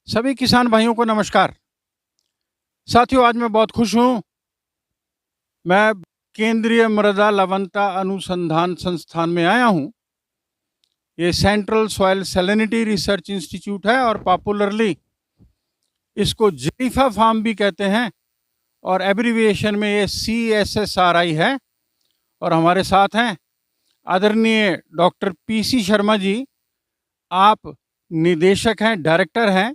सभी किसान भाइयों को नमस्कार। साथियों, आज मैं बहुत खुश हूँ। मैं केंद्रीय मृदा लवणता अनुसंधान संस्थान में आया हूँ। ये central soil salinity research institute है और पॉपुलरली इसको जेरिफा फार्म भी कहते हैं और एब्रिविएशन में ये CSSRI है। और हमारे साथ हैं आदरणीय डॉक्टर PC शर्मा जी। आप निदेशक हैं, डायरेक्टर हैं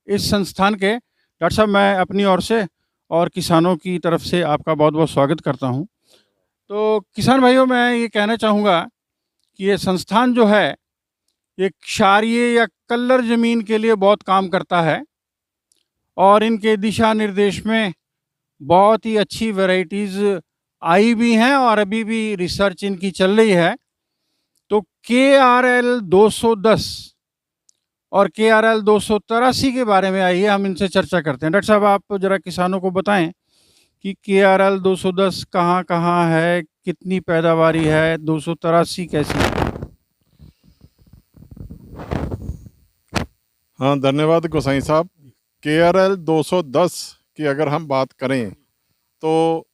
इस संस्थान के। डॉक्टर साहब, मैं अपनी ओर से और किसानों की तरफ से आपका बहुत बहुत स्वागत करता हूं। तो किसान भाइयों, मैं ये कहना चाहूँगा कि ये संस्थान जो है ये क्षारीय या कल्लर ज़मीन के लिए बहुत काम करता है और इनके दिशा निर्देश में बहुत ही अच्छी वैरायटीज़ आई भी हैं और अभी भी रिसर्च इनकी चल रही है। तो KRL 210 और KRL 283 के बारे में आइए हम इनसे चर्चा करते हैं। डॉक्टर साहब, आप जरा किसानों को बताएं कि KRL 210 कहाँ कहाँ है, कितनी पैदावारी है, 283 कैसी है? हाँ, धन्यवाद गोसाई साहब। KRL 210 की अगर हम बात करें तो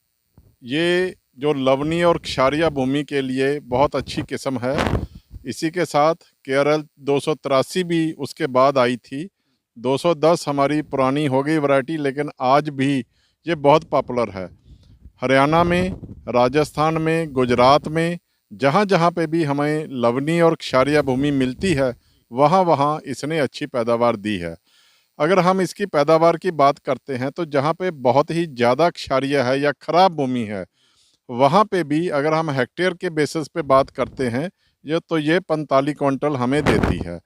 ये जो लवणीय और क्षारीय भूमि के लिए बहुत अच्छी किस्म है। इसी के साथ KRL 283 भी उसके बाद आई थी। 210 हमारी पुरानी हो गई वैरायटी, लेकिन आज भी ये बहुत पॉपुलर है। हरियाणा में, राजस्थान में, गुजरात में, जहाँ जहाँ पे भी हमें लवणीय और क्षारीय भूमि मिलती है वहाँ वहाँ इसने अच्छी पैदावार दी है। अगर हम इसकी पैदावार की बात करते हैं तो जहाँ पे बहुत ही ज़्यादा क्षारीय है या ख़राब भूमि है, वहाँ पे भी अगर हम हेक्टेयर के बेसिस पे बात करते हैं ये 45 क्विंटल हमें देती है।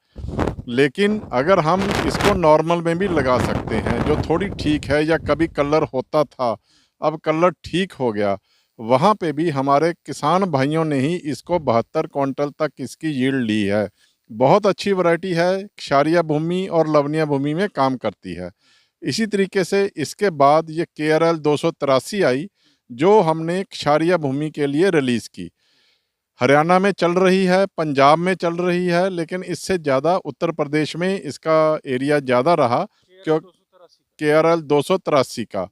लेकिन अगर हम इसको नॉर्मल में भी लगा सकते हैं, जो थोड़ी ठीक है, या कभी कलर होता था अब कलर ठीक हो गया, वहाँ पे भी हमारे किसान भाइयों ने ही इसको 72 क्विंटल तक इसकी यील्ड ली है। बहुत अच्छी वैरायटी है, क्षारीय भूमि और लवणीय भूमि में काम करती है। इसी तरीके से इसके बाद ये KRL 283 आई, जो हमने क्षारीय भूमि के लिए रिलीज़ की। हरियाणा में चल रही है, पंजाब में चल रही है, लेकिन इससे ज़्यादा उत्तर प्रदेश में इसका एरिया ज़्यादा रहा क्यों KRL 283 का।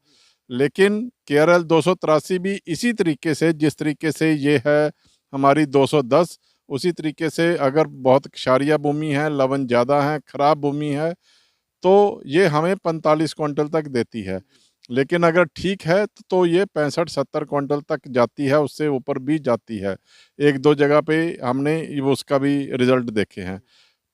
लेकिन KRL 283 भी इसी तरीके से, जिस तरीके से ये है हमारी 210, उसी तरीके से अगर बहुत क्षारीय भूमि है, लवण ज़्यादा है, ख़राब भूमि है, तो ये हमें 45 क्विंटल तक देती है। लेकिन अगर ठीक है तो ये 65-70 क्विंटल तक जाती है, उससे ऊपर भी जाती है। एक दो जगह पे हमने उसका भी रिज़ल्ट देखे हैं।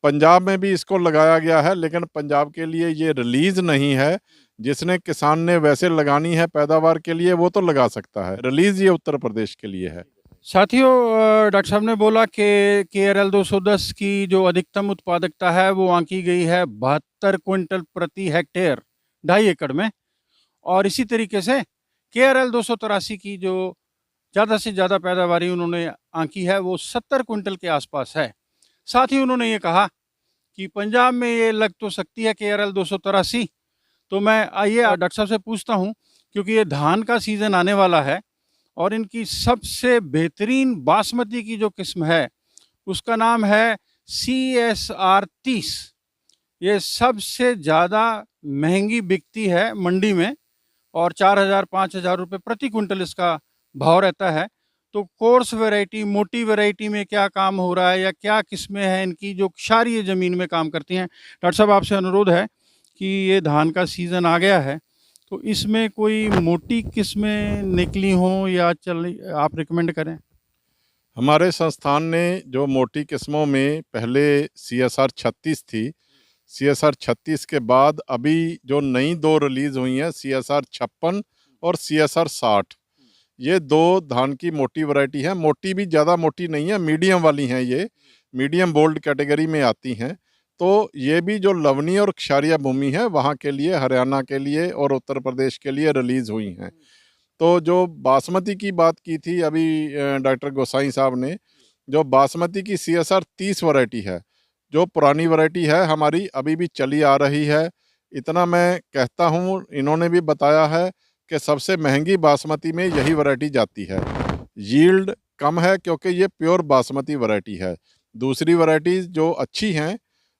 पंजाब में भी इसको लगाया गया है, लेकिन पंजाब के लिए ये रिलीज़ नहीं है। जिसने किसान ने वैसे लगानी है पैदावार के लिए, वो तो लगा सकता है। रिलीज़ ये उत्तर प्रदेश के लिए है। साथियों, डॉक्टर साहब ने बोला कि KRL 210 की जो अधिकतम उत्पादकता है वो आंकी गई है 72 क्विंटल प्रति हेक्टेयर, 2.5 एकड़ में। और इसी तरीके से KRL 283 की जो ज़्यादा से ज़्यादा पैदावारी उन्होंने आंकी है वो 70 क्विंटल के आसपास है। साथ ही उन्होंने ये कहा कि पंजाब में ये लग तो सकती है KRL 283। तो मैं आइए डॉक्टर साहब से पूछता हूँ, क्योंकि ये धान का सीज़न आने वाला है और इनकी सबसे बेहतरीन बासमती की जो किस्म है उसका नाम है CSR 30। ये सबसे ज़्यादा महंगी बिकती है मंडी में और 4,000-5,000 रुपये प्रति क्विंटल इसका भाव रहता है। तो कोर्स वैरायटी, मोटी वैरायटी में क्या काम हो रहा है या क्या किस्में हैं इनकी जो क्षारीय ज़मीन में काम करती हैं? डॉक्टर साहब, आपसे अनुरोध है कि ये धान का सीज़न आ गया है, तो इसमें कोई मोटी किस्में निकली हों या चल, आप रिकमेंड करें। हमारे संस्थान ने जो मोटी किस्मों में पहले CSR 36 थी, CSR 36 के बाद अभी जो नई दो रिलीज़ हुई हैं, CSR 56 और CSR 60, ये दो धान की मोटी वैरायटी हैं। मोटी भी ज़्यादा मोटी नहीं है, मीडियम वाली हैं। ये मीडियम बोल्ड कैटेगरी में आती हैं। तो ये भी जो लवणीय और क्षारीय भूमि है वहाँ के लिए, हरियाणा के लिए और उत्तर प्रदेश के लिए रिलीज़ हुई हैं। तो जो बासमती की बात की थी अभी डॉक्टर गोसाई साहब ने, जो बासमती की CSR 30 वैरायटी है, जो पुरानी वैरायटी है हमारी, अभी भी चली आ रही है। इतना मैं कहता हूँ, इन्होंने भी बताया है कि सबसे महंगी बासमती में यही वैरायटी जाती है। यील्ड कम है क्योंकि ये प्योर बासमती वैरायटी है। दूसरी वैरायटीज़ जो अच्छी हैं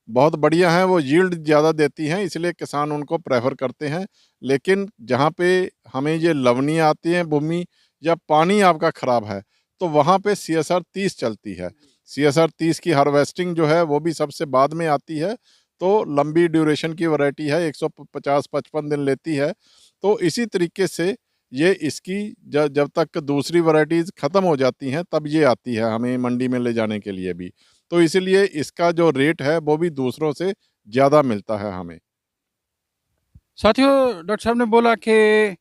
बहुत बढ़िया हैं, वो यील्ड ज़्यादा देती हैं, इसलिए किसान उनको प्रेफर करते हैं। लेकिन जहाँ पे हमें ये लवणीय आती हैं भूमि या पानी आपका ख़राब है, तो वहाँ पे CSR 30 चलती है। CSR 30 की हार्वेस्टिंग जो है वो भी सबसे बाद में आती है, तो लंबी ड्यूरेशन की वैरायटी है, 150-55 दिन लेती है। तो इसी तरीके से ये इसकी जब तक दूसरी वैरायटीज़ ख़त्म हो जाती हैं तब ये आती है हमें मंडी में ले जाने के लिए भी। तो इसीलिए इसका जो रेट है वो भी दूसरों से ज़्यादा मिलता है हमें। साथियों, डॉक्टर साहब ने बोला कि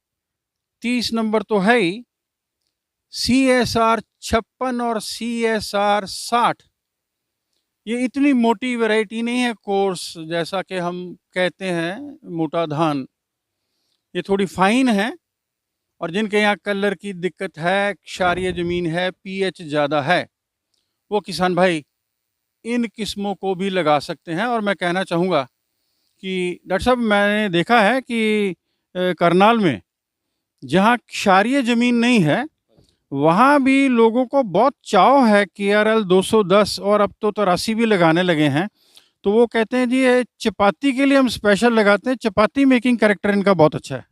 30 नंबर तो है ही, CSR 56 और CSR 60 ये इतनी मोटी वैरायटी नहीं है कोर्स, जैसा कि हम कहते हैं मोटा धान। ये थोड़ी फाइन है, और जिनके यहाँ कलर की दिक्कत है, क्षारीय ज़मीन है, pH ज़्यादा है, वो किसान भाई इन किस्मों को भी लगा सकते हैं। और मैं कहना चाहूँगा कि डॉक्टर साहब, मैंने देखा है कि करनाल में जहाँ क्षारीय ज़मीन नहीं है, वहाँ भी लोगों को बहुत चाव है KRL 210, और अब तो 83 भी लगाने लगे हैं। तो वो कहते हैं जी ये चपाती के लिए हम स्पेशल लगाते हैं, चपाती मेकिंग कैरेक्टर इनका बहुत अच्छा है।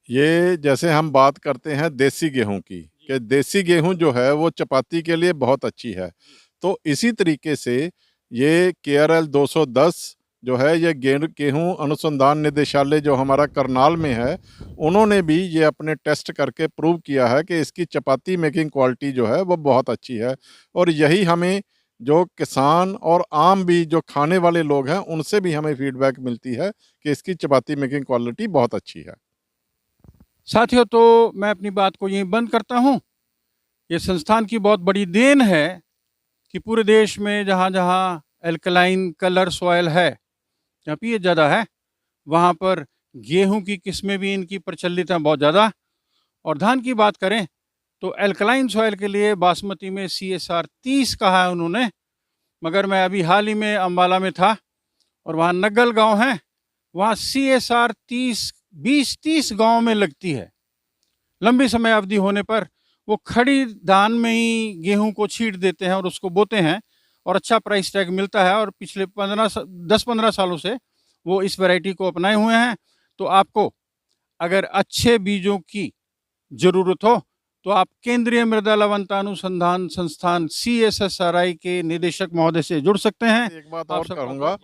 ये जैसे हम बात करते हैं देसी गेहूं की, कि देसी गेहूं जो है वो चपाती के लिए बहुत अच्छी है। तो इसी तरीके से ये KRL 210 जो है, ये गेहूं अनुसंधान निदेशालय जो हमारा करनाल में है, उन्होंने भी ये अपने टेस्ट करके प्रूव किया है कि इसकी चपाती मेकिंग क्वालिटी जो है वो बहुत अच्छी है। और यही हमें जो किसान और आम भी जो खाने वाले लोग हैं उनसे भी हमें फीडबैक मिलती है कि इसकी चपाती मेकिंग क्वालिटी बहुत अच्छी है। साथियों, तो मैं अपनी बात को यहीं बंद करता हूँ। ये संस्थान की बहुत बड़ी देन है कि पूरे देश में जहाँ जहाँ एल्कलाइन कलर सॉयल है, जहाँ पीएच ज़्यादा है, वहाँ पर गेहूं की किस्में भी इनकी प्रचलित हैं बहुत ज़्यादा। और धान की बात करें तो एल्कलाइन सॉयल के लिए बासमती में CSR 30 कहा है उन्होंने। मगर मैं अभी हाल ही में अम्बाला में था, और वहाँ नग्गल गांव है, वहाँ CSR 20-30 गांव में लगती है। लंबी समय अवधि होने पर वो खड़ी धान में ही गेहूं को छींट देते हैं और उसको बोते हैं, और अच्छा प्राइस टैग मिलता है। और पिछले 10-15 सालों से वो इस वैरायटी को अपनाए हुए हैं। तो आपको अगर अच्छे बीजों की ज़रूरत हो तो आप केंद्रीय मृदा लवणता अनुसंधान संस्थान CSSRI के निदेशक महोदय से जुड़ सकते हैं। एक बात आप और सबका कहूँगा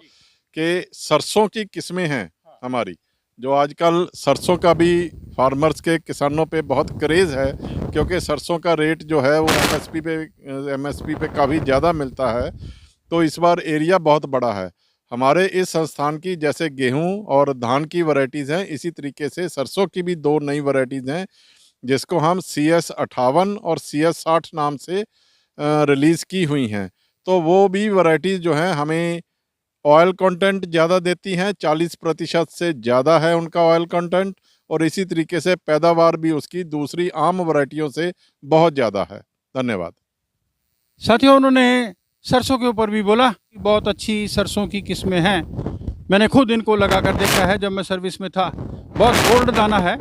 कि सरसों की किस्में हैं हमारी, जो आजकल सरसों का भी फार्मर्स के किसानों पे बहुत क्रेज़ है, क्योंकि सरसों का रेट जो है वो MSP पे काफ़ी ज़्यादा मिलता है। तो इस बार एरिया बहुत बड़ा है हमारे इस संस्थान की। जैसे गेहूं और धान की वैरायटीज़ हैं, इसी तरीके से सरसों की भी 2 नई वैरायटीज़ हैं, जिसको हम CS 58 और CS 60 नाम से रिलीज़ की हुई हैं। तो वो भी वैरायटीज़ जो हैं हमें ऑयल कंटेंट ज़्यादा देती हैं, 40% से ज़्यादा है उनका ऑयल कंटेंट, और इसी तरीके से पैदावार भी उसकी दूसरी आम वैरायटियों से बहुत ज़्यादा है। धन्यवाद। साथियों, उन्होंने सरसों के ऊपर भी बोला कि बहुत अच्छी सरसों की किस्में हैं। मैंने खुद इनको लगा कर देखा है जब मैं सर्विस में था। बहुत गोल्ड दाना है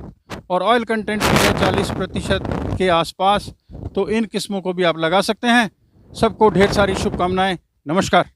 और ऑयल कंटेंट भी है 40% के आसपास। तो इन किस्मों को भी आप लगा सकते हैं। सबको ढेर सारी शुभकामनाएं। नमस्कार।